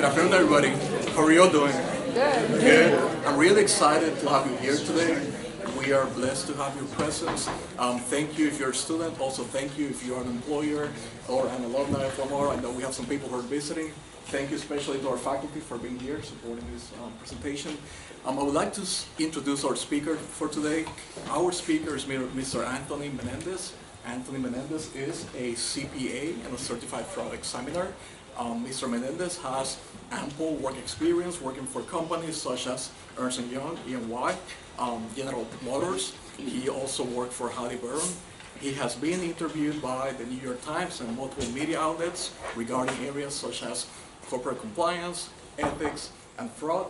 Good afternoon, everybody. How are you all doing? Good. Good. I'm really excited to have you here today. We are blessed to have your presence. Thank you if you're a student. Also, thank you if you're an employer or an alumni of Lamar. I know we have some people who are visiting. Thank you especially to our faculty for being here, supporting this presentation. I would like to introduce our speaker for today. Our speaker is Mr. Anthony Menendez. Anthony Menendez is a CPA and a certified fraud examiner. Mr. Menendez has ample work experience working for companies such as Ernst & Young, E&Y, General Motors. He also worked for Halliburton. He has been interviewed by the New York Times and multiple media outlets regarding areas such as corporate compliance, ethics, and fraud.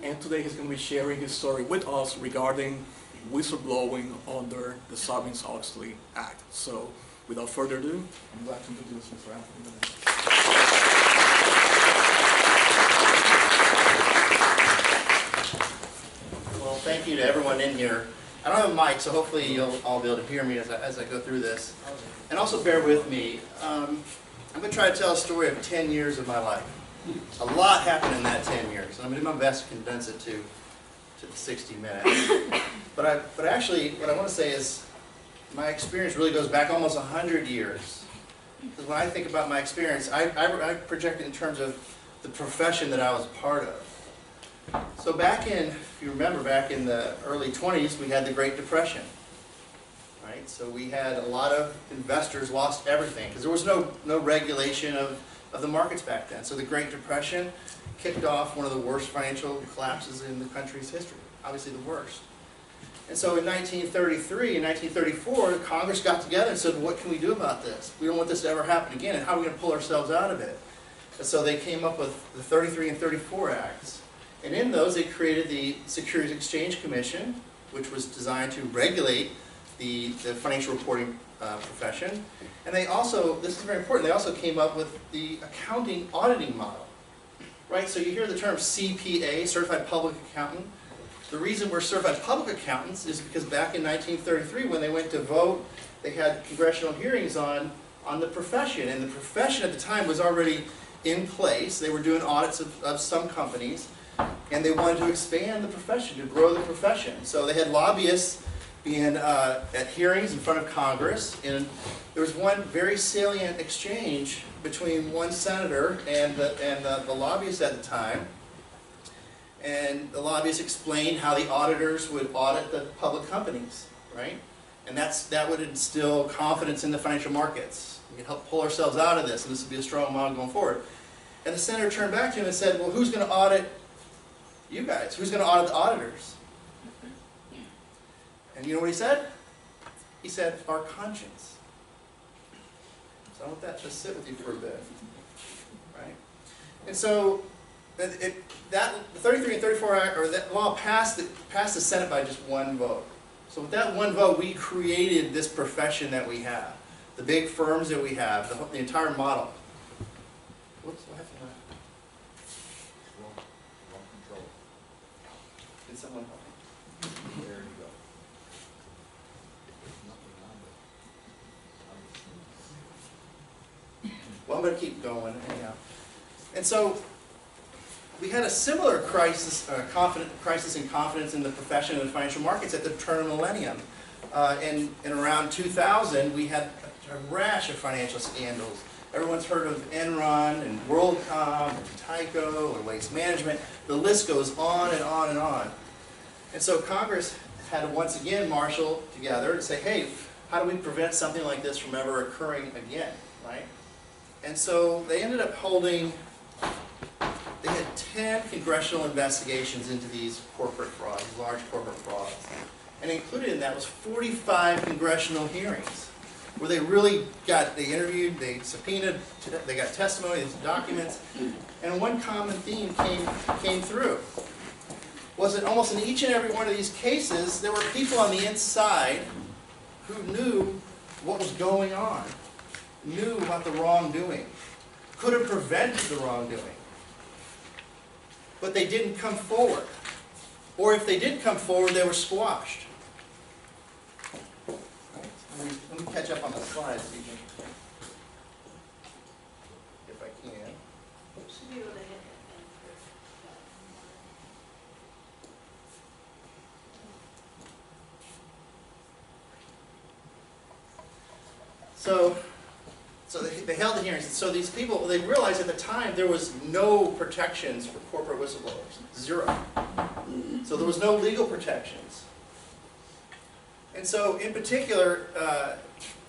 And today he's going to be sharing his story with us regarding whistleblowing under the Sarbanes-Oxley Act. So, without further ado, I'm glad to introduce Mr. Anthony Menendez. Well, thank you to everyone in here. I don't have a mic, so hopefully you'll all be able to hear me as I go through this. And also bear with me. I'm going to try to tell a story of 10 years of my life. A lot happened in that 10 years. And I'm going to do my best to condense it to the 60 minutes. But actually, what I want to say is my experience really goes back almost 100 years. Because when I think about my experience, I project it in terms of the profession that I was part of. So back in, if you remember, back in the early 20s, we had the Great Depression. Right? So we had a lot of investors lost everything because there was no regulation of the markets back then. So the Great Depression kicked off one of the worst financial collapses in the country's history, obviously the worst. And so in 1933 and 1934, Congress got together and said, what can we do about this? We don't want this to ever happen again, and how are we going to pull ourselves out of it? And so they came up with the 33 and 34 Acts. And in those, they created the Securities Exchange Commission, which was designed to regulate the financial reporting profession. And they also, this is very important, they also came up with the accounting auditing model. Right, so you hear the term CPA, Certified Public Accountant. The reason we're certified public accountants is because back in 1933, when they went to vote, they had congressional hearings on the profession. And the profession at the time was already in place. They were doing audits of some companies. And they wanted to expand the profession, to grow the profession. So they had lobbyists being at hearings in front of Congress. And there was one very salient exchange between one senator and the lobbyist at the time. And the lobbyist explained how the auditors would audit the public companies, right? And that would instill confidence in the financial markets. We can help pull ourselves out of this, and this would be a strong model going forward. And the senator turned back to him and said, well, who's going to audit you guys? Who's going to audit the auditors? And you know what he said? He said, our conscience. So I want that to sit with you for a bit, right? And so the 33 and 34 Act, or that law passed the Senate by just one vote. So with that one vote, we created this profession that we have, the big firms that we have, the entire model. Whoops, what happened? Wrong control. Did someone help me? There you go. Well, I'm going to keep going anyhow. And so we had a similar crisis in confidence in the profession and the financial markets at the turn of the millennium. In around 2000, we had a rash of financial scandals. Everyone's heard of Enron and WorldCom and Tyco and Waste Management. The list goes on and on and on. And so Congress had to once again marshal together to say, hey, how do we prevent something like this from ever occurring again, right? And so they ended up holding, they had 10 congressional investigations into these corporate frauds, large corporate frauds. And included in that was 45 congressional hearings where they really they interviewed, they subpoenaed, they got testimony, these documents, and one common theme came through. Was that almost in each and every one of these cases, there were people on the inside who knew what was going on, knew about the wrongdoing, could have prevented the wrongdoing. But they didn't come forward. Or if they did come forward, they were squashed. Let me catch up on the slides if I can. Should be able to hit So they held the hearings. And so these people, they realized at the time there was no protections for corporate whistleblowers. Zero. So there was no legal protections. And so in particular,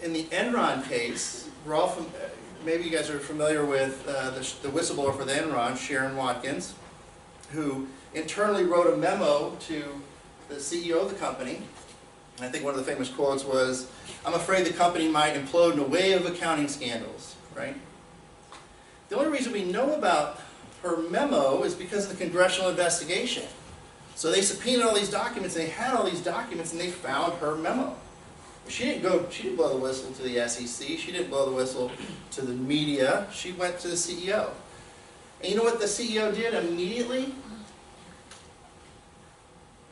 in the Enron case, we're all maybe you guys are familiar with the whistleblower for the Enron, Sharon Watkins, who internally wrote a memo to the CEO of the company. And I think one of the famous quotes was, "I'm afraid the company might implode in a wave of accounting scandals," right? The only reason we know about her memo is because of the congressional investigation. So they subpoenaed all these documents, and they had all these documents, and they found her memo. She didn't blow the whistle to the SEC, she didn't blow the whistle to the media, she went to the CEO. And you know what the CEO did immediately?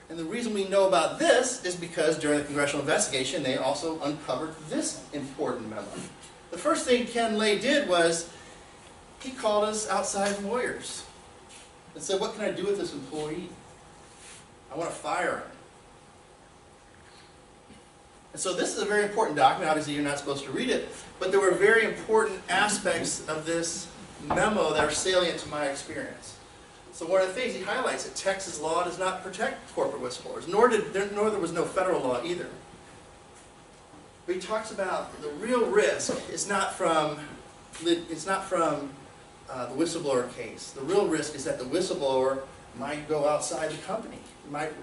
And the reason we know about this is because during the congressional investigation, they also uncovered this important memo. The first thing Ken Lay did was, he called us outside lawyers and said, "What can I do with this employee? I want to fire him." And so this is a very important document. Obviously, you're not supposed to read it, but there were very important aspects of this memo that are salient to my experience. So one of the things he highlights that Texas law does not protect corporate whistleblowers, nor there was no federal law either. But he talks about the real risk is not from the whistleblower case. The real risk is that the whistleblower might go outside the company, might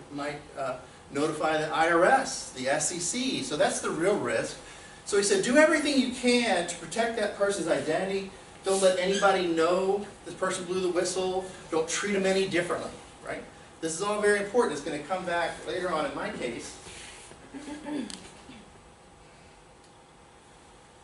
notify the IRS, the SEC. So that's the real risk. So he said, do everything you can to protect that person's identity. Don't let anybody know this person blew the whistle. Don't treat them any differently, right? This is all very important. It's going to come back later on in my case.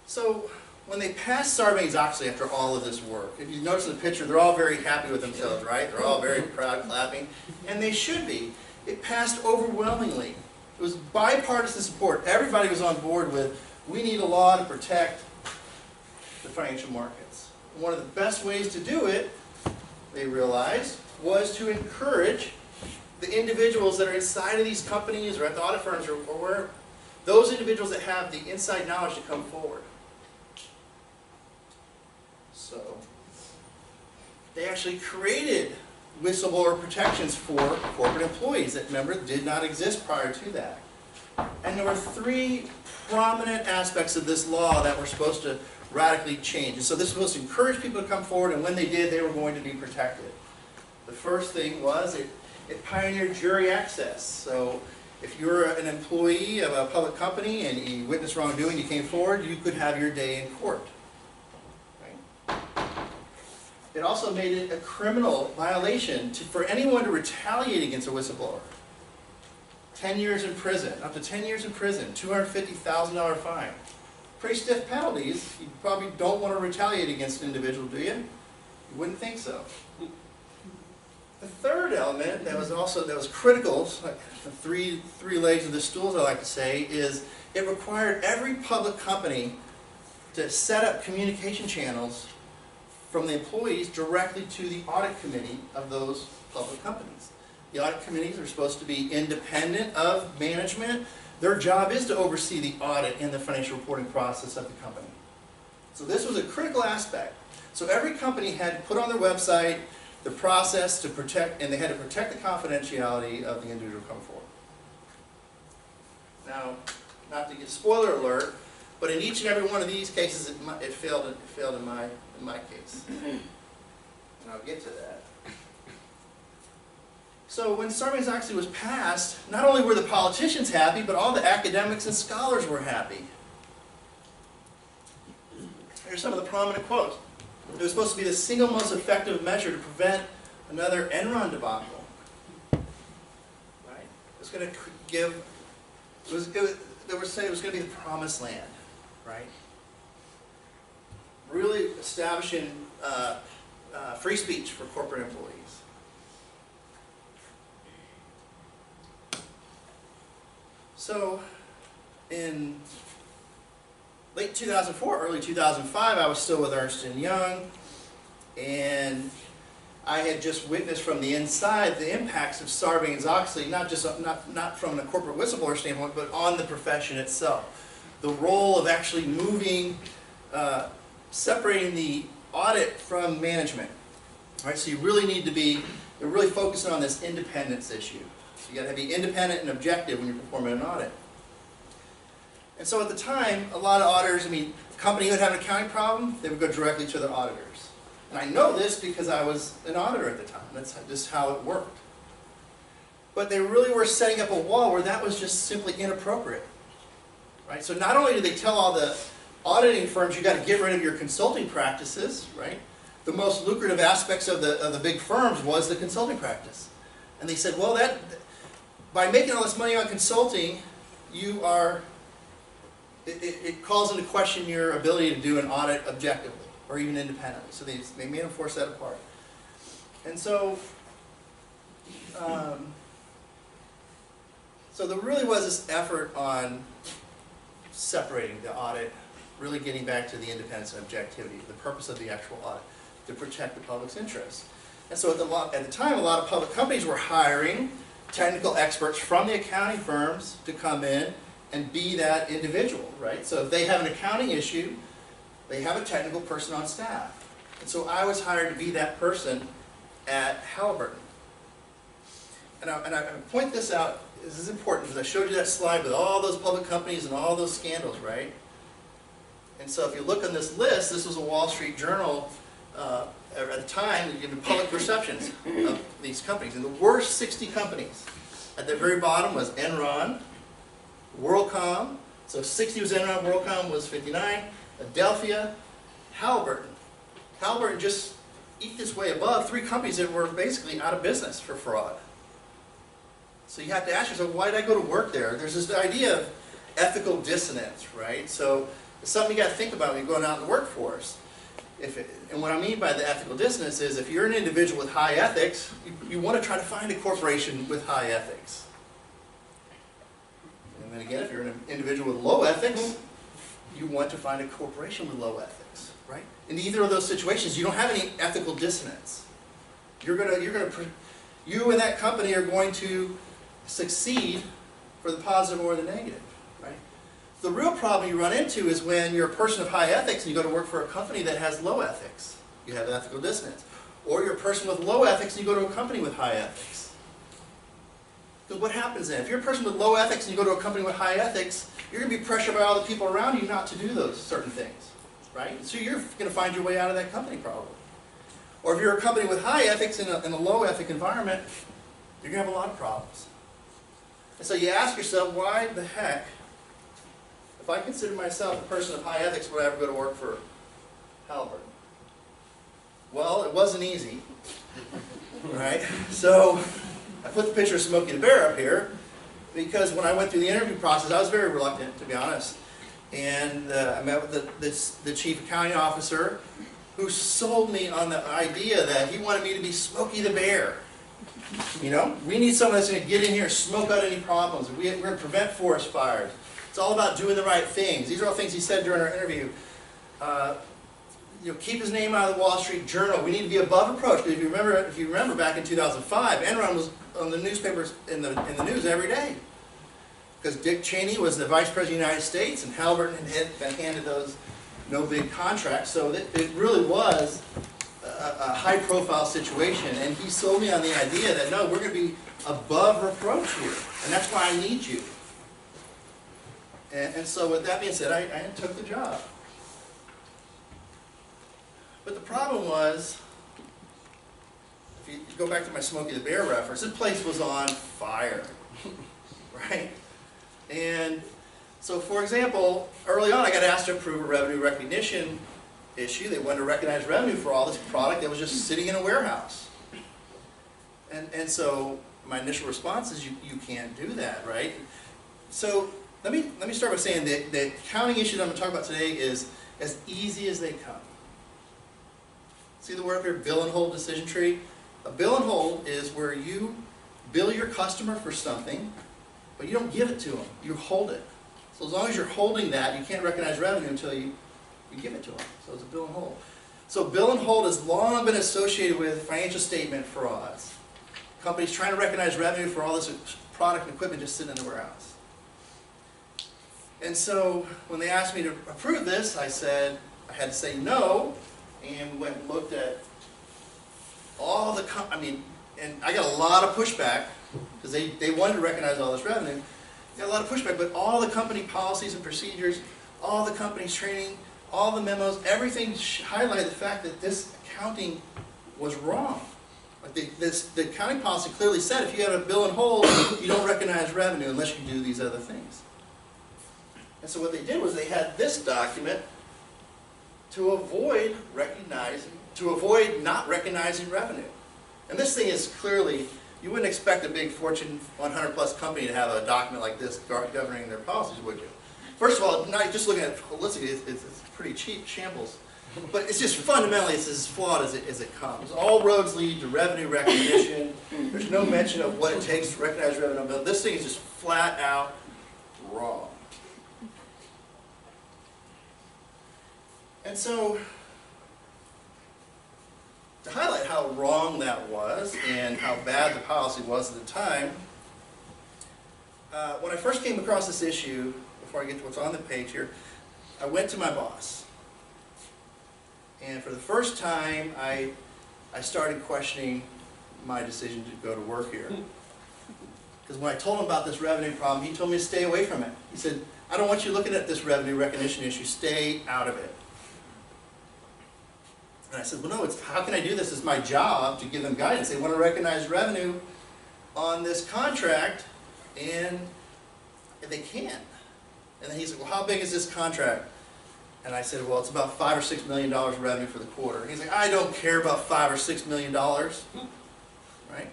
So when they passed Sarbanes-Oxley after all of this work, if you notice in the picture, they're all very happy with themselves, right? They're all very proud, clapping. And they should be. It passed overwhelmingly. It was bipartisan support. Everybody was on board with, we need a law to protect the financial markets. And one of the best ways to do it, they realized, was to encourage the individuals that are inside of these companies or at the audit firms or where, those individuals that have the inside knowledge to come forward. So they actually created whistleblower protections for corporate employees that, remember, did not exist prior to that. And there were three prominent aspects of this law that were supposed to radically change. And so this was supposed to encourage people to come forward, and when they did, they were going to be protected. The first thing was it pioneered jury access. So if you're an employee of a public company and you witnessed wrongdoing, you came forward, you could have your day in court. Right? It also made it a criminal violation for anyone to retaliate against a whistleblower. 10 years in prison, up to 10 years in prison, $250,000 fine. Pretty stiff penalties. You probably don't want to retaliate against an individual, do you? You wouldn't think so. The third element that was critical, like the three legs of the stool, I like to say, is it required every public company to set up communication channels from the employees directly to the audit committee of those public companies. The audit committees are supposed to be independent of management. Their job is to oversee the audit and the financial reporting process of the company. So this was a critical aspect. So every company had to put on their website the process to protect, and they had to protect the confidentiality of the individual come forward. Now, not to get spoiler alert, but in each and every one of these cases, it failed in my case. And I'll get to that. So when Sarbanes-Oxley was passed, not only were the politicians happy, but all the academics and scholars were happy. Here's some of the prominent quotes. It was supposed to be the single most effective measure to prevent another Enron debacle. Right? It was going to give, they were saying it was going to be the promised land. Right? Really establishing free speech for corporate employees. So, in late 2004, early 2005, I was still with Ernst & Young, and I had just witnessed from the inside the impacts of Sarbanes-Oxley, not from a corporate whistleblower standpoint, but on the profession itself. the role of actually moving, separating the audit from management. All right, so you really need to be, you're really focusing on this independence issue. So you got to be independent and objective when you're performing an audit. And so at the time, a lot of auditors, a company would have an accounting problem, they would go directly to their auditors. And I know this because I was an auditor at the time. That's just how it worked. But they really were setting up a wall where that was just simply inappropriate. Right? So not only did they tell all the auditing firms you got to get rid of your consulting practices, right? The most lucrative aspects of the big firms was the consulting practice. And they said, well, by making all this money on consulting, you are, it calls into question your ability to do an audit objectively or even independently. So they made them force that apart. And so, so there really was this effort on separating the audit, really getting back to the independence and objectivity, the purpose of the actual audit, to protect the public's interests. And so at the time, a lot of public companies were hiring technical experts from the accounting firms to come in and be that individual, right? So if they have an accounting issue, they have a technical person on staff. And so I was hired to be that person at Halliburton. And I point this out, this is important because I showed you that slide with all those public companies and all those scandals, right? And so if you look on this list, this was a Wall Street Journal at the time, giving public perceptions of these companies. And the worst 60 companies, at the very bottom was Enron, WorldCom, so 60 was Enron, WorldCom was 59, Adelphia, Halliburton. Halliburton just eked its way above 3 companies that were basically out of business for fraud. So you have to ask yourself, why did I go to work there? There's this idea of ethical dissonance, right? So it's something you got to think about when you're going out in the workforce. And what I mean by the ethical dissonance is if you're an individual with high ethics, you want to try to find a corporation with high ethics. And then again, if you're an individual with low ethics, you want to find a corporation with low ethics, right? In either of those situations, you don't have any ethical dissonance. You and that company are going to succeed for the positive or the negative, right? The real problem you run into is when you're a person of high ethics and you go to work for a company that has low ethics. You have ethical dissonance. Or you're a person with low ethics and you go to a company with high ethics. Because what happens then? If you're a person with low ethics and you go to a company with high ethics, you're going to be pressured by all the people around you not to do those certain things, right? So you're going to find your way out of that company probably. Or if you're a company with high ethics in a low ethic environment, you're going to have a lot of problems. And so you ask yourself, why the heck, if I consider myself a person of high ethics, would I ever go to work for Halliburton? Well, it wasn't easy, right? So I put the picture of Smokey the Bear up here because when I went through the interview process, I was very reluctant, to be honest. And I met with the chief accounting officer who sold me on the idea that he wanted me to be Smokey the Bear. You know, we need someone that's going to get in here and smoke out any problems. We're going to prevent forest fires. It's all about doing the right things. These are all things he said during our interview. Keep his name out of the Wall Street Journal. We need to be above reproach. Because if you remember back in 2005, Enron was on the newspapers in the news every day. Because Dick Cheney was the Vice President of the United States, and Halliburton had been handed those no bid contracts. So it really was a high-profile situation. And he sold me on the idea that no, we're going to be above reproach here, and that's why I need you. And so with that being said, I took the job. But the problem was, if you go back to my Smokey the Bear reference, this place was on fire, right? And so, for example, early on I got asked to approve a revenue recognition issue. They wanted to recognize revenue for all this product that was just sitting in a warehouse. And so my initial response is, you can't do that, right? So let me start by saying that the accounting issue that I'm going to talk about today is as easy as they come. See the word up here, bill and hold decision tree? A bill and hold is where you bill your customer for something, but you don't give it to them. You hold it. So as long as you're holding that, you can't recognize revenue until you give it to them. So it's a bill and hold. So bill and hold has long been associated with financial statement frauds. Companies trying to recognize revenue for all this product and equipment just sitting in the warehouse. And so when they asked me to approve this, I said I had to say no, and we went and looked at all the, and I got a lot of pushback, because they wanted to recognize all this revenue. Got a lot of pushback, but all the company policies and procedures, all the company's training, all the memos, everything highlighted the fact that this accounting was wrong. Like the accounting policy clearly said if you have a bill and hold, you don't recognize revenue unless you do these other things. And so what they did was they had this document to avoid not recognizing revenue. And this thing is clearly, you wouldn't expect a big Fortune 100 plus company to have a document like this governing their policies, would you? First of all, not just looking at it holistically, it's pretty cheap shambles. But it's just fundamentally, it's as flawed as it comes. All roads lead to revenue recognition. There's no mention of what it takes to recognize revenue. But this thing is just flat out wrong. And so, to highlight how wrong that was and how bad the policy was at the time, when I first came across this issue, before I get to what's on the page here, I went to my boss. And for the first time, I started questioning my decision to go to work here. Because when I told him about this revenue problem, he told me to stay away from it. He said, I don't want you looking at this revenue recognition issue, stay out of it. And I said, well, no, how can I do this? It's my job to give them guidance. They want to recognize revenue on this contract, and they can. And then he said, well, how big is this contract? And I said, well, it's about $5 or $6 million revenue for the quarter. And he's like, I don't care about $5 or $6 million, right?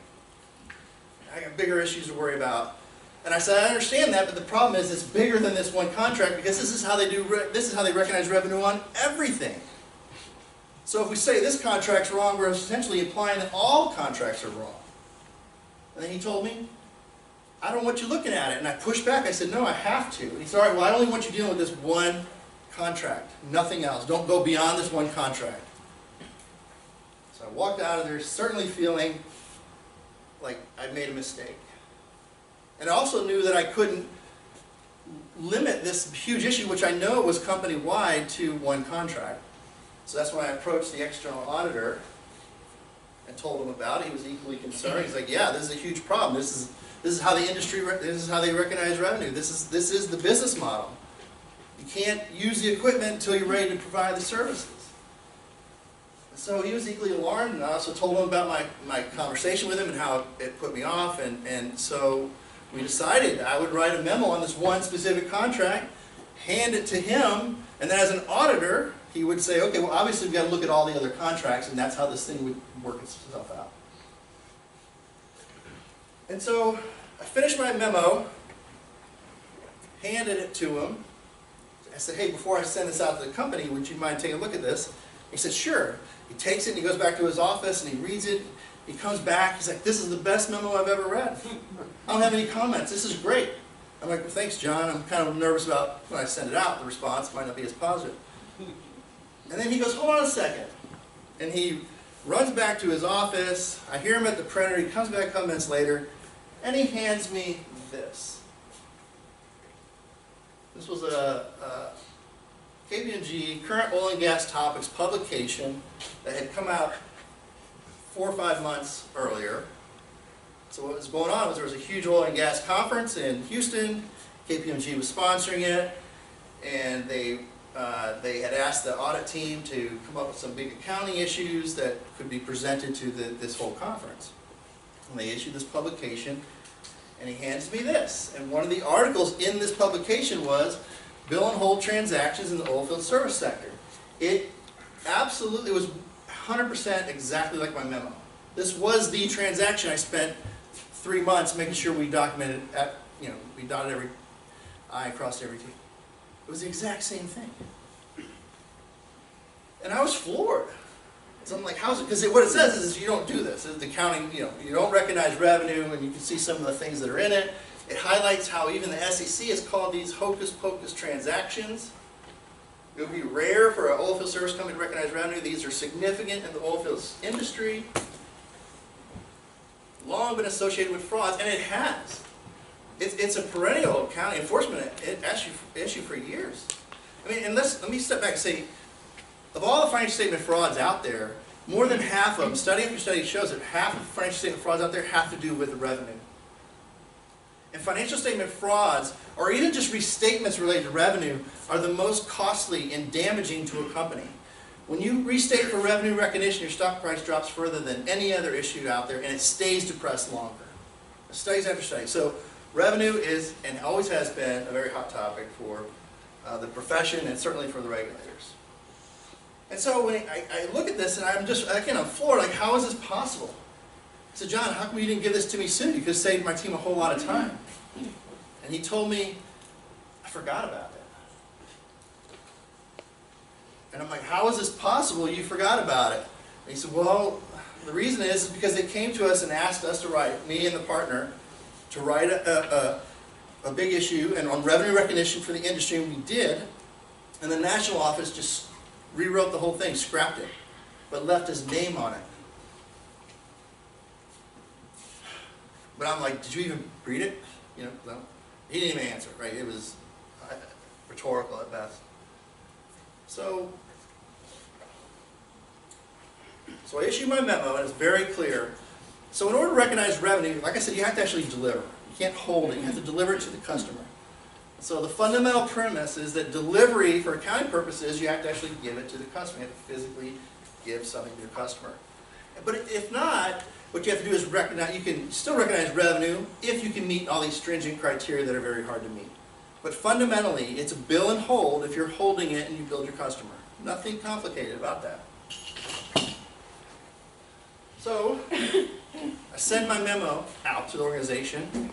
I got bigger issues to worry about. And I said, I understand that, but the problem is it's bigger than this one contract, because this is how they recognize revenue on everything. So if we say this contract's wrong, we're essentially implying that all contracts are wrong. And then he told me, I don't want you looking at it. And I pushed back. I said, no, I have to. And he said, all right, well, I only want you dealing with this one contract, nothing else. Don't go beyond this one contract. So I walked out of there certainly feeling like I made a mistake. And I also knew that I couldn't limit this huge issue, which I know was company-wide, to one contract. So that's when I approached the external auditor and told him about it. He was equally concerned. He's like, yeah, this is a huge problem. This is how the industry, this is how they recognize revenue. This is the business model. You can't use the equipment until you're ready to provide the services. So he was equally alarmed, and I also told him about my conversation with him and how it put me off. And so we decided I would write a memo on this one specific contract, hand it to him, and then as an auditor, he would say, okay, well, obviously we've got to look at all the other contracts, and that's how this thing would work itself out. And so I finished my memo, handed it to him. I said, hey, before I send this out to the company, would you mind taking a look at this? He said, sure. He takes it, and he goes back to his office, and he reads it. He comes back. He's like, this is the best memo I've ever read. I don't have any comments. This is great. I'm like, well, thanks, John. I'm kind of nervous about when I send it out. The response might not be as positive. And then he goes, hold on a second. And he runs back to his office. I hear him at the printer. He comes back a couple minutes later, and he hands me this. This was a KPMG Current Oil and Gas Topics publication that had come out 4 or 5 months earlier. So what was going on was there was a huge oil and gas conference in Houston. KPMG was sponsoring it, and they had asked the audit team to come up with some big accounting issues that could be presented to this whole conference. And they issued this publication, and he hands me this. And one of the articles in this publication was bill and hold transactions in the oilfield service sector. It absolutely was 100% exactly like my memo. This was the transaction I spent 3 months making sure we documented, we dotted every I, crossed every T. It was the exact same thing. And I was floored. So I'm like, how's it? Because what it says is you don't do this. The accounting, you don't recognize revenue, and you can see some of the things that are in it. It highlights how even the SEC has called these hocus-pocus transactions. It would be rare for an oilfield service company to recognize revenue. These are significant in the oilfield industry. Long been associated with frauds, and it has. it's a perennial accounting enforcement issue for years. I mean, and let me step back and say, of all the financial statement frauds out there, more than half of them, study after study shows that half of the financial statement frauds out there have to do with the revenue. And financial statement frauds, or even just restatements related to revenue, are the most costly and damaging to a company. When you restate for revenue recognition, your stock price drops further than any other issue out there, and it stays depressed longer. Studies after studies. So revenue is, and always has been, a very hot topic for the profession and certainly for the regulators. And so when I look at this, and I'm floored, like, how is this possible? I said, John, how come you didn't give this to me soon? You could have saved my team a whole lot of time. And he told me, I forgot about it. And I'm like, how is this possible? You forgot about it. And he said, well, the reason is because they came to us and asked us to write, me and the partner, to write a big issue and on revenue recognition for the industry, and we did. And the national office just rewrote the whole thing, scrapped it, but left his name on it. But I'm like, did you even read it? You know, no. He didn't even answer, right? It was rhetorical at best. So I issued my memo, and it's very clear. So in order to recognize revenue, like I said, you have to actually deliver. You can't hold it. You have to deliver it to the customer. So the fundamental premise is that delivery, for accounting purposes, you have to actually give it to the customer. You have to physically give something to your customer. But if not, what you have to do is recognize, you can still recognize revenue if you can meet all these stringent criteria that are very hard to meet. But fundamentally, it's a bill and hold if you're holding it and you bill your customer. Nothing complicated about that. So I send my memo out to the organization,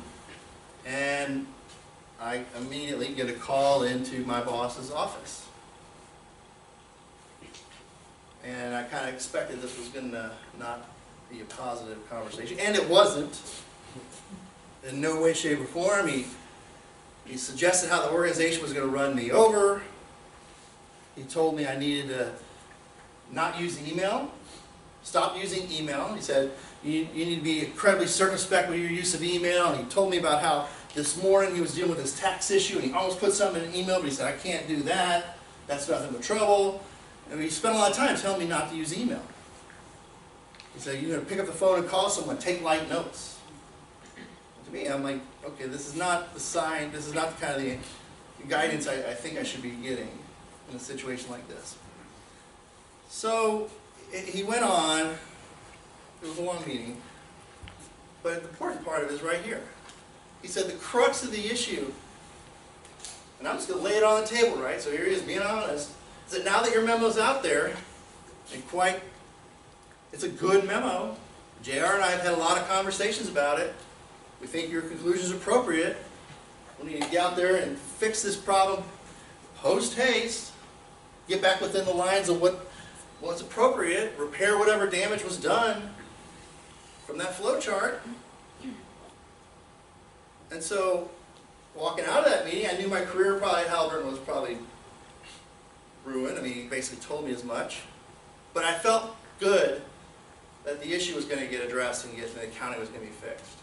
and I immediately get a call into my boss's office. And I kind of expected this was going to not be a positive conversation, and it wasn't. In no way, shape, or form. He suggested how the organization was going to run me over. He told me I needed to not use email, stop using email. He said, you need to be incredibly circumspect with your use of email. And he told me about how this morning he was dealing with his tax issue, and he almost put something in an email, but he said, I can't do that. That's nothing but trouble. And he spent a lot of time telling me not to use email. He said, you're going to pick up the phone and call someone, take light notes. To me, I'm like, okay, this is not the sign, this is not the kind of the guidance I think I should be getting in a situation like this. So he went on. It was a long meeting, but the important part of it is right here. He said the crux of the issue, and I'm just going to lay it on the table, right? So here he is being honest, is that now that your memo's out there, and it's a good memo. JR and I have had a lot of conversations about it. We think your conclusion is appropriate. We need to get out there and fix this problem post-haste, get back within the lines of what's appropriate, repair whatever damage was done from that flow chart. And so, walking out of that meeting, I knew my career probably at Halliburton was probably ruined. I mean, he basically told me as much. But I felt good that the issue was going to get addressed and the accounting was going to be fixed.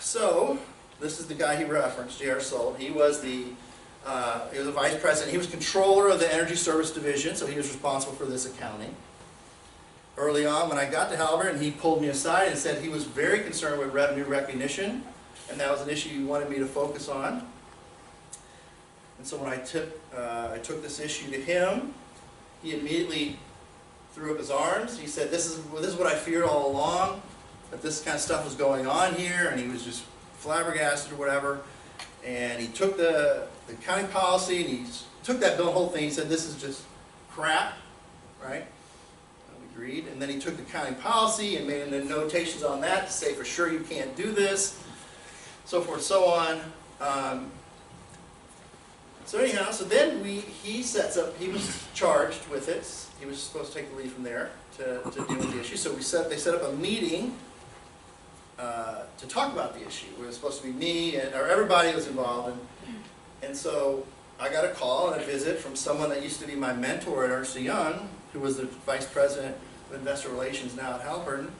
So, this is the guy he referenced, J.R. Sold. He was a vice president. He was controller of the Energy Service Division, so he was responsible for this accounting. Early on, when I got to Halliburton, he pulled me aside and said he was very concerned with revenue recognition, and that was an issue he wanted me to focus on. And so when I took this issue to him, he immediately threw up his arms. He said, this is what I feared all along, that this kind of stuff was going on here, and he was just flabbergasted or whatever. And he took the accounting policy, and he took that whole thing. He said, this is just crap, right? We agreed. And then he took the accounting policy and made the notations on that to say, for sure you can't do this, so forth and so on. So anyhow, so then he sets up, he was charged with it. He was supposed to take the lead from there to deal with the issue. So they set up a meeting to talk about the issue. It was supposed to be me, or everybody was involved. And so I got a call and a visit from someone that used to be my mentor at Ernst & Young, who was the vice president of investor relations now at Halliburton.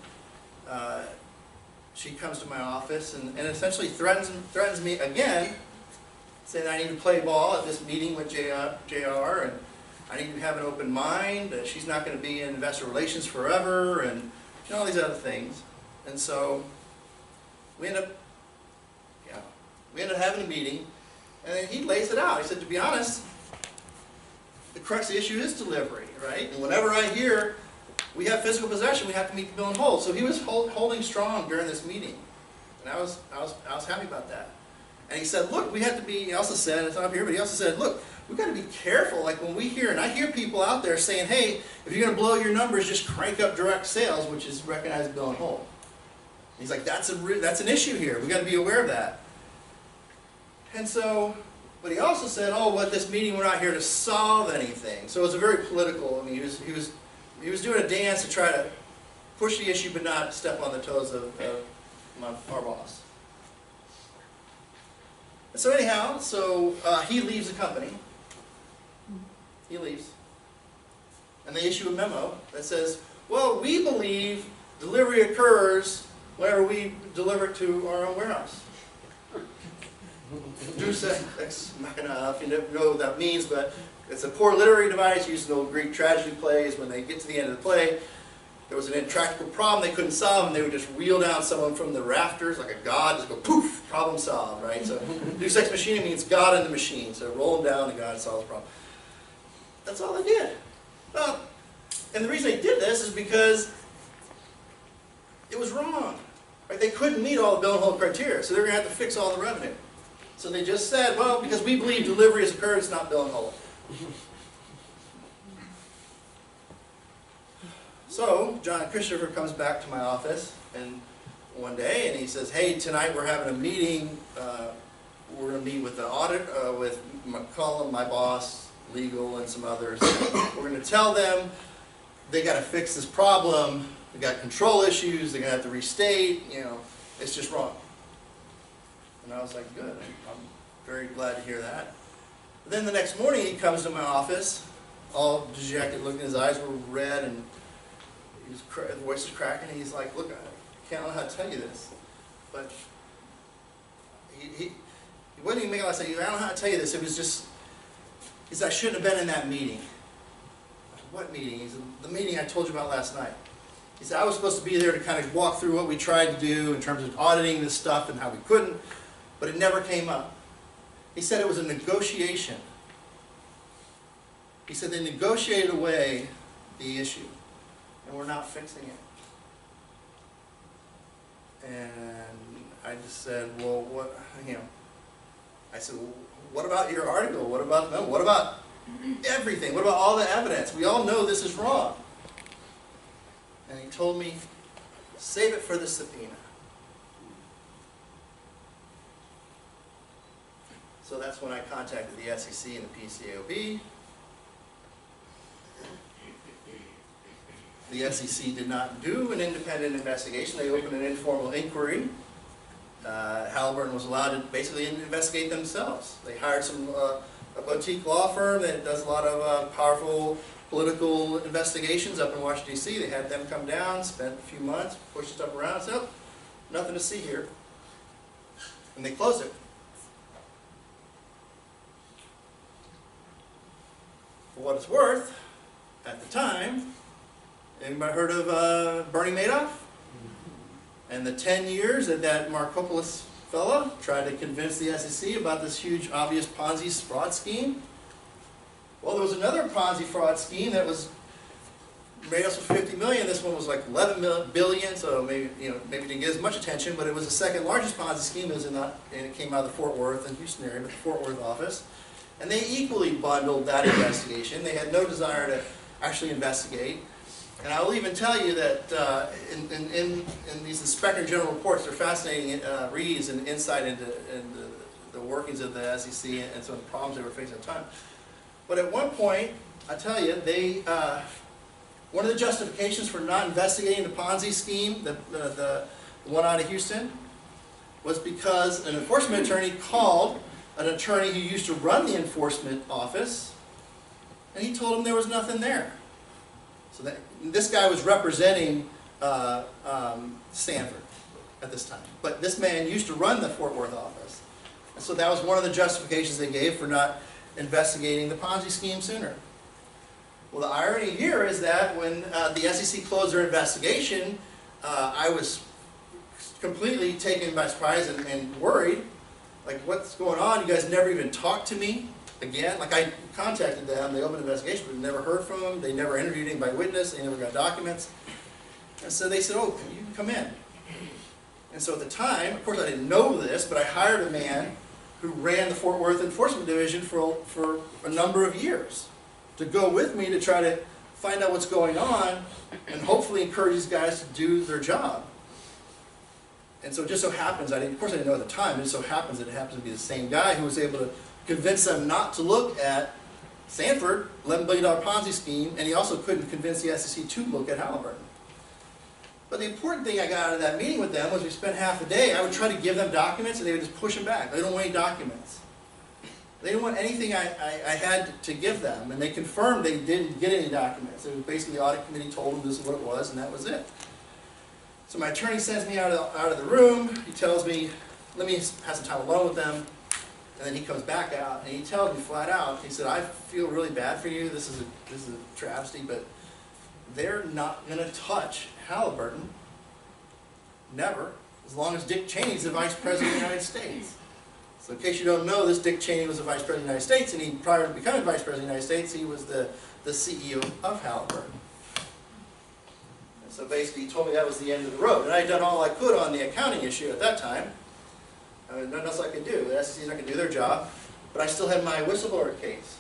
she comes to my office and essentially threatens me again, saying I need to play ball at this meeting with JR, and I need to have an open mind, that she's not going to be in investor relations forever, and all these other things. And so we end up having a meeting, and then he lays it out. He said, to be honest, the crux of the issue is delivery, right? And whenever I hear we have physical possession, we have to meet the bill and hold. So he was holding strong during this meeting, and I was happy about that. And he said, look, we have to be. He also said, it's not up here, but he also said, look, we've got to be careful. Like when we hear, and I hear people out there saying, hey, if you're going to blow your numbers, just crank up direct sales, which is recognized bill and hold. He's like, that's an issue here. We've got to be aware of that. And so, but he also said, oh, well, at this meeting, we're not here to solve anything. So it was a very political. I mean, he was doing a dance to try to push the issue, but not step on the toes of our boss. So anyhow, he leaves the company. He leaves. And they issue a memo that says, well, we believe delivery occurs whenever we deliver it to our own warehouse. Deus ex machina, if you don't know what that means, but it's a poor literary device used in old Greek tragedy plays. When they get to the end of the play, there was an intractable problem they couldn't solve, and they would just wheel down someone from the rafters like a god, just go poof, problem solved, right? So Deus ex machina means God in the machine. So roll them down and God solves the problem. That's all they did. Well, and the reason they did this is because it was wrong. Right? They couldn't meet all the bill and hold criteria, so they're going to have to fix all the revenue. So they just said, well, because we believe delivery has occurred, it's not bill and hold. So John Christopher comes back to my office and one day, and he says, hey, tonight we're having a meeting. We're going to meet with the audit, with McCollum, my boss, legal, and some others. We're going to tell them they got to fix this problem. They got control issues. They're going to have to restate. It's just wrong. And I was like, good. I'm very glad to hear that. Then the next morning he comes to my office, all dejected, looking, his eyes were red, and his voice was cracking. And he's like, look, I can't know how to tell you this, but he wasn't even making a lot of sense. I don't know how to tell you this. It was just, he said, I shouldn't have been in that meeting. I said, what meeting? He said, the meeting I told you about last night. He said, I was supposed to be there to kind of walk through what we tried to do in terms of auditing this stuff and how we couldn't, but it never came up. He said it was a negotiation. He said they negotiated away the issue, and we're not fixing it. And I just said, well, what, I said, well, what about your article? What about them? What about everything? What about all the evidence? We all know this is wrong. And he told me, save it for the subpoena. So that's when I contacted the SEC and the PCAOB. The SEC did not do an independent investigation. They opened an informal inquiry. Halliburton was allowed to basically investigate themselves. They hired a boutique law firm that does a lot of powerful political investigations up in Washington, D.C. They had them come down, spent a few months, pushed stuff around, and said, oh, nothing to see here. And they closed it. For what it's worth, at the time, anybody heard of Bernie Madoff? And the 10 years that Markopoulos fella tried to convince the SEC about this huge, obvious Ponzi fraud scheme. Well, there was another Ponzi fraud scheme that was made us with 50 million. This one was like 11 billion, so maybe didn't get as much attention, but it was the second largest Ponzi scheme. It was and it came out of the Fort Worth and Houston area, but the Fort Worth office. And they equally bundled that investigation. They had no desire to actually investigate. And I will even tell you that in these Inspector General reports, they're fascinating reads and insight into the workings of the SEC and some of the problems they were facing at the time. But at one point, I tell you, one of the justifications for not investigating the Ponzi scheme, the one out of Houston, was because an enforcement attorney called an attorney who used to run the enforcement office, and he told him there was nothing there. So this guy was representing Stanford at this time. But this man used to run the Fort Worth office. And so that was one of the justifications they gave for not investigating the Ponzi scheme sooner. Well, the irony here is that when the SEC closed their investigation, I was completely taken by surprise and worried. Like, what's going on? You guys never even talked to me again. Like, I contacted them, they opened an investigation, but never heard from them. They never interviewed anybody witness, they never got documents. And so they said, oh, you can come in. And so at the time, of course I didn't know this, but I hired a man who ran the Fort Worth Enforcement Division for a number of years to go with me to try to find out what's going on and hopefully encourage these guys to do their job. And so it just so happens, of course I didn't know at the time, it just so happens that it happens to be the same guy who was able to convince them not to look at Stanford, $11 billion Ponzi scheme, and he also couldn't convince the SEC to look at Halliburton. But the important thing I got out of that meeting with them was we spent half a day, I would try to give them documents and they would just push them back. They don't want any documents. They didn't want anything I had to give them, and they confirmed they didn't get any documents. It was basically the audit committee told them this is what it was, and that was it. So my attorney sends me out of the room. He tells me, let me have some time alone with them. And then he comes back out, and he tells me flat out, he said, I feel really bad for you. This is a travesty, but they're not going to touch Halliburton, never, as long as Dick Cheney's the Vice President of the United States. So in case you don't know, this Dick Cheney was the Vice President of the United States, and prior to becoming Vice President of the United States, he was the CEO of Halliburton. And so basically he told me that was the end of the road. And I had done all I could on the accounting issue at that time. I mean, nothing else I could do. The SEC is not going to do their job, but I still had my whistleblower case.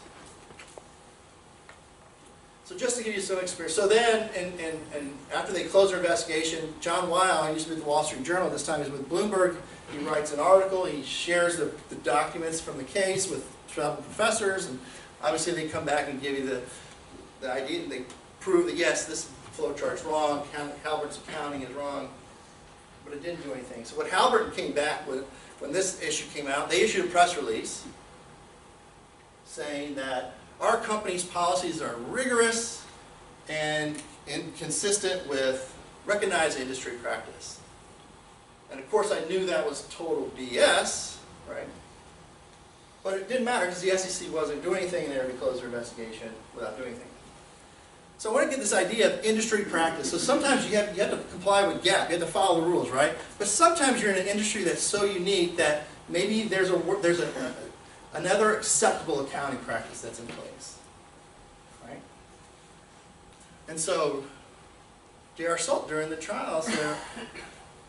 So just to give you some experience, so then, and after they closed their investigation, John Weil, he used to be with the Wall Street Journal, this time he's with Bloomberg, he writes an article, he shares the documents from the case with travel professors, and obviously they come back and give you the idea, and they prove that yes, this flow chart's wrong, Halliburton's accounting is wrong, but it didn't do anything. So what Halliburton came back with, when this issue came out, they issued a press release saying that our company's policies are rigorous and consistent with recognized industry practice. And of course I knew that was total BS, right? But it didn't matter because the SEC wasn't doing anything and they already closed their investigation without doing anything. So I want to get this idea of industry practice. So sometimes you have to comply with GAAP, you have to follow the rules, right? But sometimes you're in an industry that's so unique that maybe there's another acceptable accounting practice that's in place, right? And so J.R. Salt during the trial said,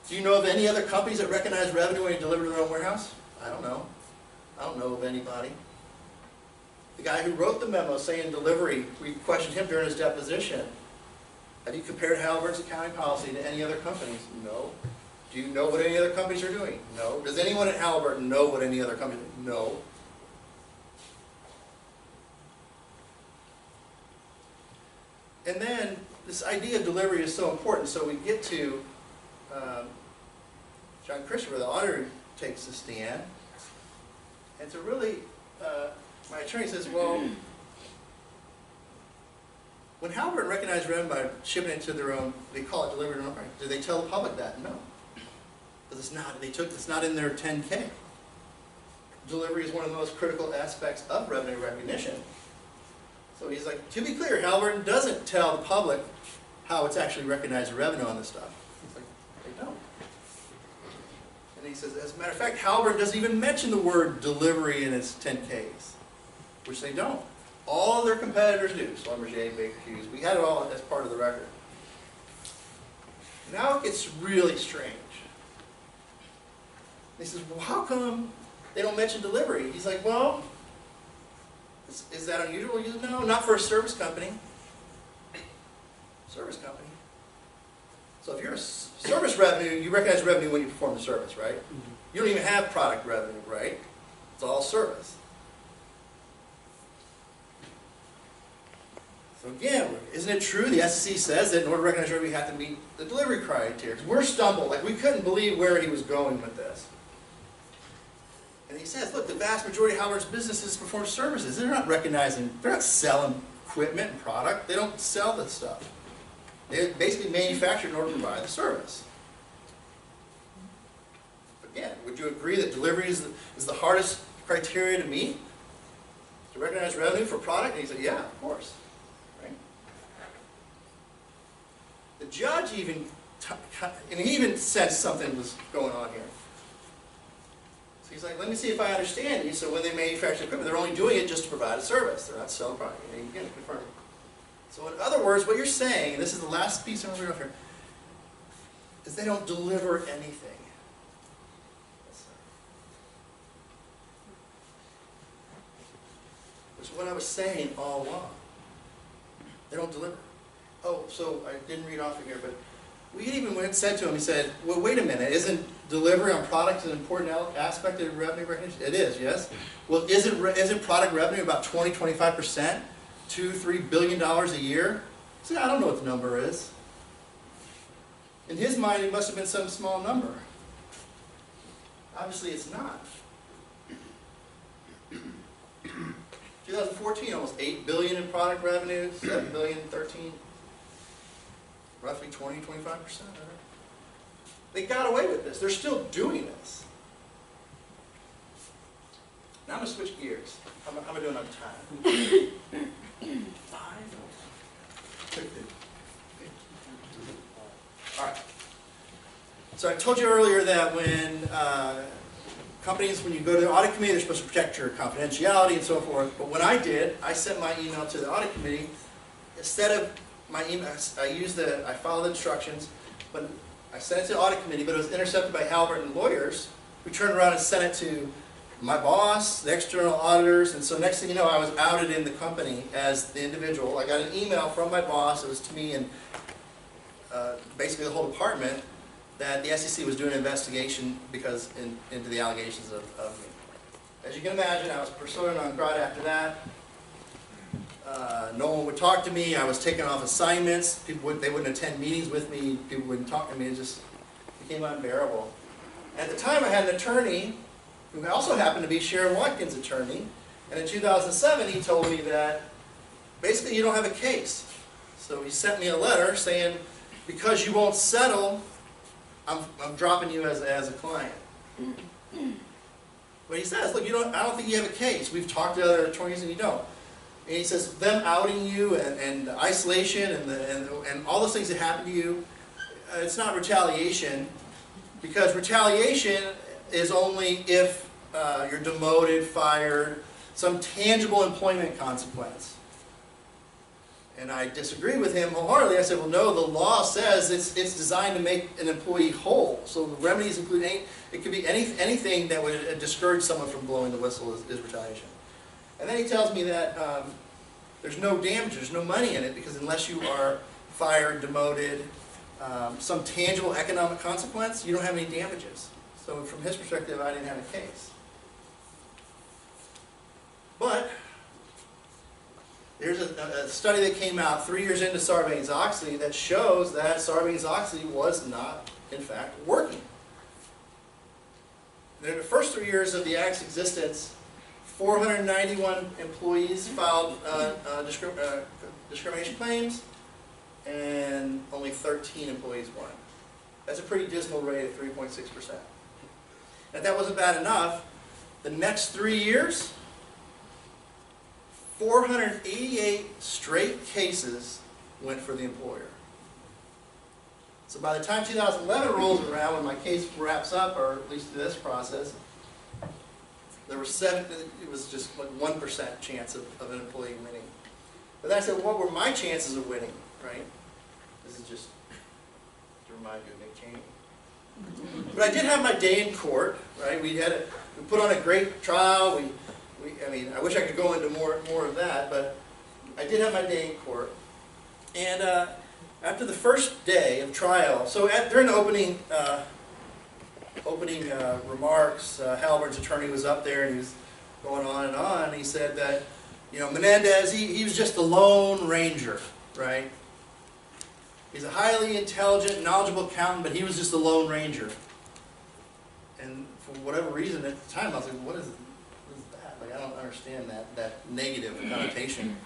do you know of any other companies that recognize revenue when you deliver to their own warehouse? I don't know. I don't know of anybody. The guy who wrote the memo saying delivery, we questioned him during his deposition. Have you compared Halliburton's accounting policy to any other companies? No. Do you know what any other companies are doing? No. Does anyone at Halliburton know what any other companies are doing? No. And then this idea of delivery is so important. So we get to John Christopher, the auditor, takes the stand. And to really, my attorney says, well, when Halliburton recognized revenue by shipping it to their own, they call it delivered. Did they tell the public that? No. Because it's not. It's not in their 10K. Delivery is one of the most critical aspects of revenue recognition. So he's like, to be clear, Halliburton doesn't tell the public how it's actually recognized revenue on this stuff. He's like, they don't. And he says, as a matter of fact, Halliburton doesn't even mention the word delivery in its 10Ks, which they don't. All of their competitors do. Schlumberger, Baker Hughes. We had it all as part of the record. Now it gets really strange. He says, well, how come they don't mention delivery? He's like, well, is that unusual? He says, no, not for a service company. Service company. So if you're a service revenue, you recognize revenue when you perform the service, right? You don't even have product revenue, right? It's all service. So again, isn't it true the SEC says that in order to recognize revenue, you have to meet the delivery criteria? We're stumbled. Like, we couldn't believe where he was going with this. And he says, look, the vast majority of Halliburton's businesses perform services. They're not recognizing, they're not selling equipment and product. They don't sell this stuff. They basically manufacture in order to provide the service. Again, would you agree that delivery is the hardest criteria to meet? To recognize revenue for product? And he said, yeah, of course. Right? The judge even, and he even sensed something was going on here. So he's like, let me see if I understand you. So when they manufacture equipment, they're only doing it just to provide a service. They're not selling product. And again, confirm. So in other words, what you're saying, and this is the last piece I'm going to read off here, is they don't deliver anything. Which is what I was saying all along. They don't deliver. Oh, so I didn't read off of here, but we even went and said to him, he said, well, wait a minute, isn't delivery on product an important aspect of revenue recognition? It is, yes. Well, isn't product revenue about 20-25%? $2-3 billion a year? See, I don't know what the number is. In his mind, it must have been some small number. Obviously, it's not. 2014, almost $8 billion in product revenue, $7 billion, 13, roughly 20-25%. They got away with this. They're still doing this. Now I'm going to switch gears. How am I doing on time? 5? All right. So I told you earlier that when companies, when you go to the audit committee, they're supposed to protect your confidentiality and so forth. But when I did, I sent my email to the audit committee. Instead of my email, I followed the instructions, but I sent it to the audit committee, but it was intercepted by Halliburton lawyers, who turned around and sent it to my boss, the external auditors, and so next thing you know, I was outed in the company as the individual. I got an email from my boss, it was to me and basically the whole department, that the SEC was doing an investigation into the allegations of me. As you can imagine, I was persona non grata after that. No one would talk to me. I was taken off assignments. They wouldn't attend meetings with me. People wouldn't talk to me. It just became unbearable. At the time, I had an attorney who also happened to be Sharon Watkins' attorney. And in 2007, he told me that basically you don't have a case. So he sent me a letter saying, because you won't settle, I'm dropping you as a client. But he says, look, I don't think you have a case. We've talked to other attorneys and you don't. And he says, them outing you and isolation and all those things that happen to you, it's not retaliation, because retaliation is only if you're demoted, fired, some tangible employment consequence. And I disagreed with him wholeheartedly. I said, well, no, the law says it's designed to make an employee whole. So the remedies include it could be anything that would discourage someone from blowing the whistle is retaliation. And then he tells me that there's no damage, there's no money in it, because unless you are fired, demoted, some tangible economic consequence, you don't have any damages. So from his perspective, I didn't have a case. But there's a study that came out 3 years into Sarbanes-Oxley that shows that Sarbanes-Oxley was not, in fact, working. In the first 3 years of the Act's existence, 491 employees filed discrimination claims, and only 13 employees won. That's a pretty dismal rate of 3.6%. And if that wasn't bad enough, the next 3 years, 488 straight cases went for the employer. So by the time 2011 rolls around, when my case wraps up, or at least this process, there were it was just like 1% chance of an employee winning. But then I said, what were my chances of winning, right? This is just to remind you of Nick Cheney. But I did have my day in court, right? We put on a great trial. I mean, I wish I could go into more of that, but I did have my day in court. And after the first day of trial, so during the opening remarks, Halliburton's attorney was up there and he was going on and on. And he said that, Menendez, he was just a lone ranger, right? He's a highly intelligent, knowledgeable accountant, but he was just a lone ranger. And for whatever reason at the time, I was like, what is that? Like, I don't understand that negative connotation.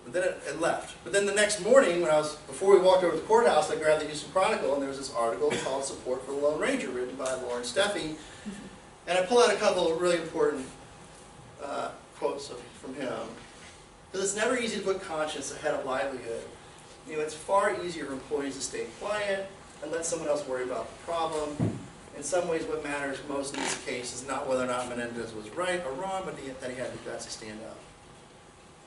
But then it left. But then the next morning, before we walked over to the courthouse, I grabbed the Houston Chronicle, and there was this article called "Support for the Lone Ranger," written by Lauren Steffi. And I pulled out a couple of really important quotes from him. Because it's never easy to put conscience ahead of livelihood. You know, it's far easier for employees to stay quiet and let someone else worry about the problem. In some ways, what matters most in this case is not whether or not Menendez was right or wrong, but that he had the guts to stand up.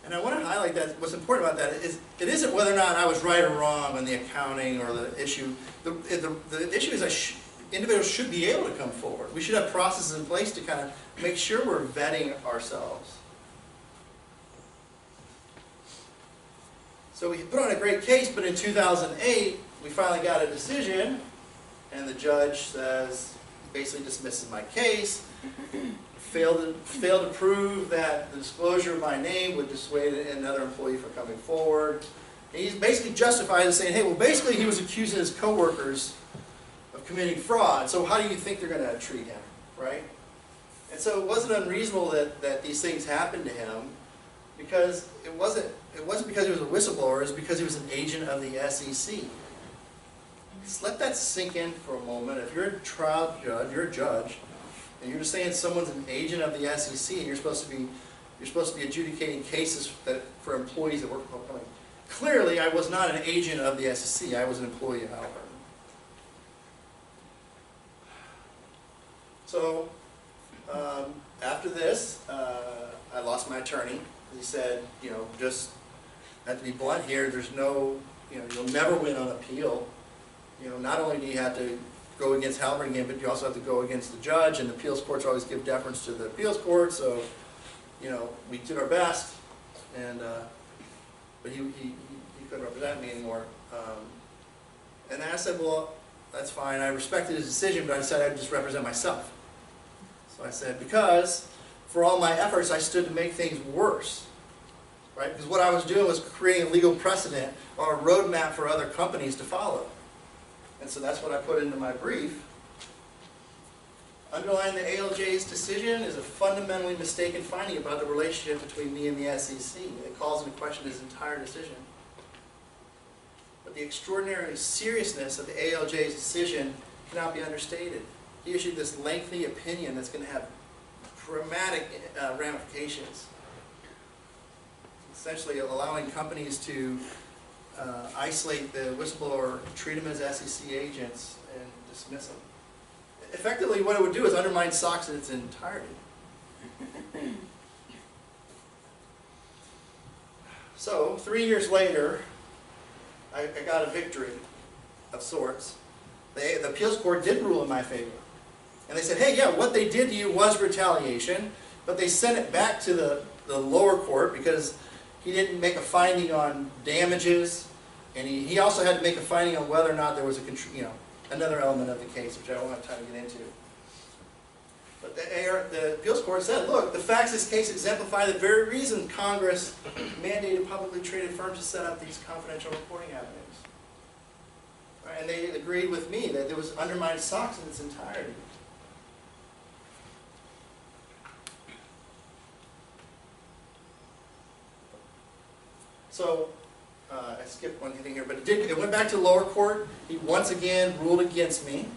And I want to highlight that what's important about that is it isn't whether or not I was right or wrong on the accounting or the issue. The issue is individuals should be able to come forward. We should have processes in place to kind of make sure we're vetting ourselves. So we put on a great case, but in 2008, we finally got a decision, and the judge says, basically dismisses my case, failed to prove that the disclosure of my name would dissuade another employee from coming forward. And he's basically justified it saying, hey, well, basically he was accusing his coworkers of committing fraud, so how do you think they're going to treat him, right? And so it wasn't unreasonable that these things happened to him, because it wasn't because he was a whistleblower, it was because he was an agent of the SEC. Just let that sink in for a moment. If you're a trial judge, you're a judge, and you're just saying someone's an agent of the SEC, and you're supposed to be adjudicating cases for employees that work for the company. Clearly, I was not an agent of the SEC. I was an employee of Lamar. So after this, I lost my attorney. He said, you know, just have to be blunt here. There's no, you know, you'll never win on appeal. You know, not only do you have to go against Halbert again, but you also have to go against the judge, and the appeals courts always give deference to the appeals court. So, you know, we did our best, and but he couldn't represent me anymore. And I said, well, that's fine. I respected his decision, but I decided I'd just represent myself. So I said, because for all my efforts, I stood to make things worse, right? Because what I was doing was creating a legal precedent or a roadmap for other companies to follow. And so that's what I put into my brief. Underlying the ALJ's decision is a fundamentally mistaken finding about the relationship between me and the SEC. It calls into question his entire decision. But the extraordinary seriousness of the ALJ's decision cannot be understated. He issued this lengthy opinion that's going to have dramatic ramifications. Essentially allowing companies to isolate the whistleblower, treat them as SEC agents, and dismiss them. Effectively, what it would do is undermine SOX in its entirety. So, 3 years later, I got a victory of sorts. The appeals court did rule in my favor. And they said, hey, yeah, what they did to you was retaliation, but they sent it back to the lower court because he didn't make a finding on damages, and he also had to make a finding on whether or not there was another element of the case, which I don't have time to get into. But the appeals court said, look, the facts of this case exemplify the very reason Congress mandated publicly traded firms to set up these confidential reporting avenues. Right, and they agreed with me that there was undermined SOX in its entirety. So, I skipped one thing here, but it went back to the lower court. He once again ruled against me.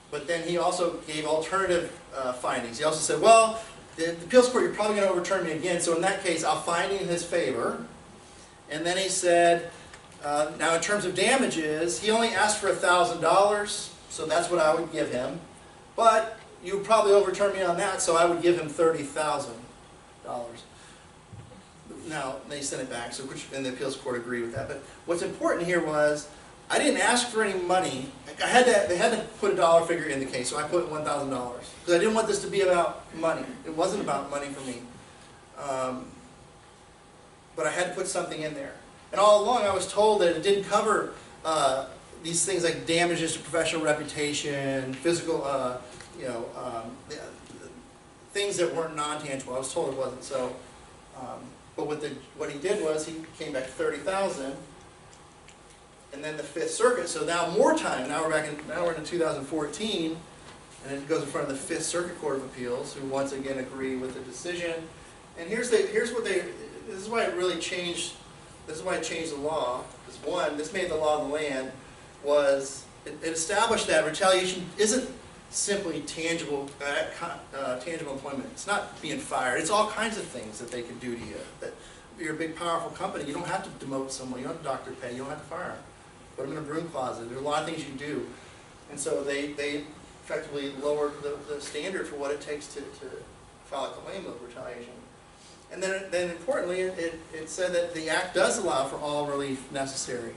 But then he also gave alternative findings. He also said, well, the appeals court, you're probably going to overturn me again, so in that case, I'll find in his favor. And then he said, now in terms of damages, he only asked for $1,000, so that's what I would give him. But you would probably overturn me on that, so I would give him $30,000. Now, they sent it back, and the appeals court agreed with that. But what's important here was, I didn't ask for any money. They had to put a dollar figure in the case, so I put $1,000. Because I didn't want this to be about money. It wasn't about money for me. But I had to put something in there. And all along I was told that it didn't cover these things like damages to professional reputation, physical, things that weren't non-tangible. I was told it wasn't so. But what he did was he came back to $30,000, and then the Fifth Circuit. So now more time. Now we're in 2014, and it goes in front of the Fifth Circuit Court of Appeals, who once again agree with the decision, And here's what they, this is why it really changed, this is why it changed the law. Because one, this made the law of the land, was it established that retaliation isn't simply tangible employment. It's not being fired. It's all kinds of things that they can do to you. That if you're a big, powerful company, you don't have to demote someone. You don't have doctor pay. You don't have to fire them. Put them in a broom closet. There's a lot of things you can do. And so they effectively lowered the standard for what it takes to file a claim of retaliation. And then importantly, it said that the act does allow for all relief necessary.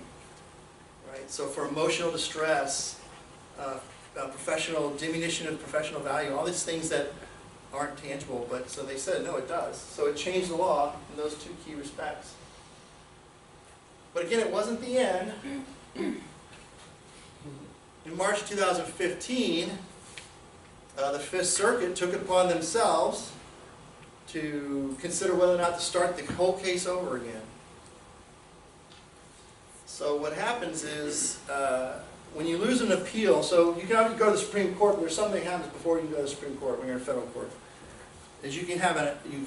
Right? So for emotional distress, professional diminution of professional value, all these things that aren't tangible, but so they said no, it does. So it changed the law in those two key respects. But again, it wasn't the end. In March 2015, the Fifth Circuit took it upon themselves to consider whether or not to start the whole case over again. So what happens is, when you lose an appeal, so you can go to the Supreme Court, but there's something that happens before you can go to the Supreme Court when you're in federal court. Is you can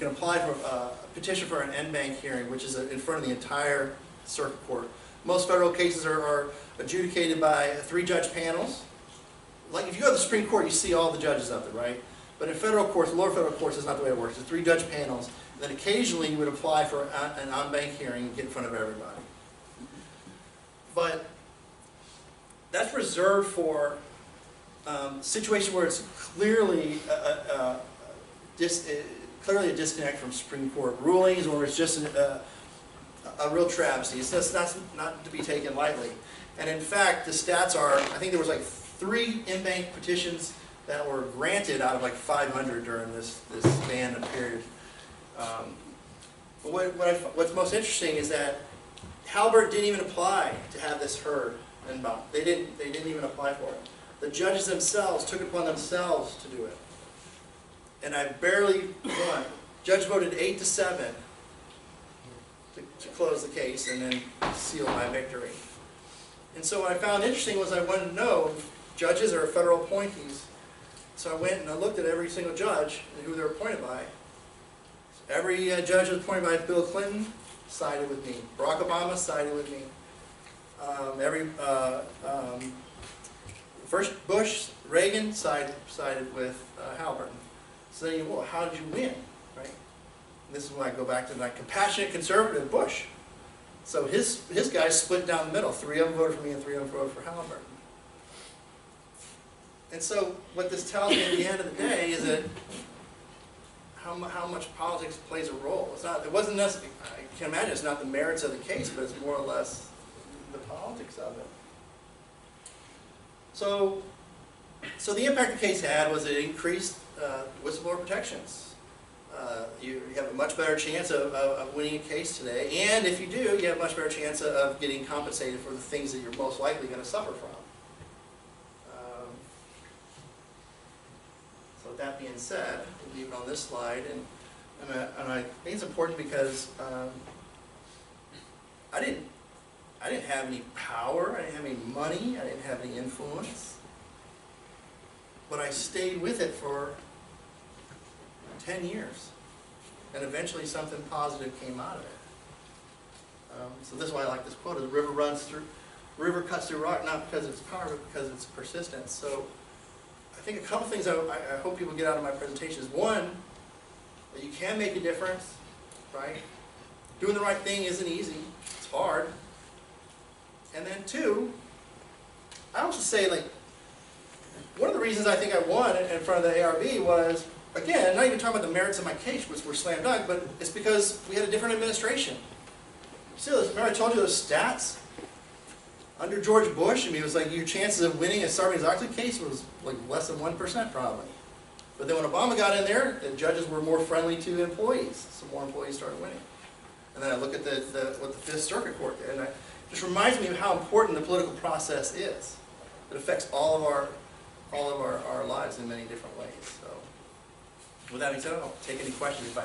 apply for a petition for an en banc hearing, which is in front of the entire circuit court. Most federal cases are adjudicated by 3-judge panels. Like if you go to the Supreme Court, you see all the judges out there, right? But in federal courts, lower federal courts, that's not the way it works. It's 3-judge panels. And then occasionally you would apply for an en banc hearing and get in front of everybody. But that's reserved for situations where it's clearly a disconnect from Supreme Court rulings, or it's just a real travesty. It's just not to be taken lightly. And in fact, the stats are, I think there was like 3 en banc petitions that were granted out of like 500 during this span of period. But what's most interesting is that Halbert didn't even apply to have this heard en banc. They didn't even apply for it. The judges themselves took it upon themselves to do it. And I barely won. Judge voted 8-7 to close the case and then seal my victory. And so what I found interesting was I wanted to know, judges are federal appointees. So I went and I looked at every single judge and who they're appointed by. Every judge was appointed by Bill Clinton sided with me. Barack Obama sided with me. First Bush, Reagan sided with Halliburton. So then well, how did you win, right? And this is when I go back to my compassionate conservative Bush. So his guys split down the middle. 3 of them voted for me and 3 of them voted for Halliburton. And so what this tells me at the end of the day is that how much politics plays a role. It wasn't necessarily, I can imagine it's not the merits of the case, but it's more or less the politics of it. So the impact the case had was it increased whistleblower protections. You have a much better chance of winning a case today, and if you do, you have a much better chance of getting compensated for the things that you're most likely going to suffer from. So with that being said, we'll leave it on this slide, and I think it's important because I didn't have any power, I didn't have any money, I didn't have any influence, but I stayed with it for 10 years, and eventually something positive came out of it. So this is why I like this quote: "The river cuts through rock, not because of its power, but because of its persistence." So I think a couple things I hope people get out of my presentation is, one, that you can make a difference, right? Doing the right thing isn't easy, it's hard. And then 2, I also say, like, one of the reasons I think I won in front of the ARB was, again, not even talking about the merits of my case, which were slam dunk, but it's because we had a different administration. See, remember I told you those stats? Under George Bush, I mean, it was like your chances of winning a Sarbanes-Oxley case was like less than 1% probably. But then when Obama got in there, the judges were more friendly to employees, so more employees started winning. And then I look at what the Fifth Circuit Court did, and it just reminds me of how important the political process is. It affects all of our lives in many different ways. So, with that being said, I'll take any questions if I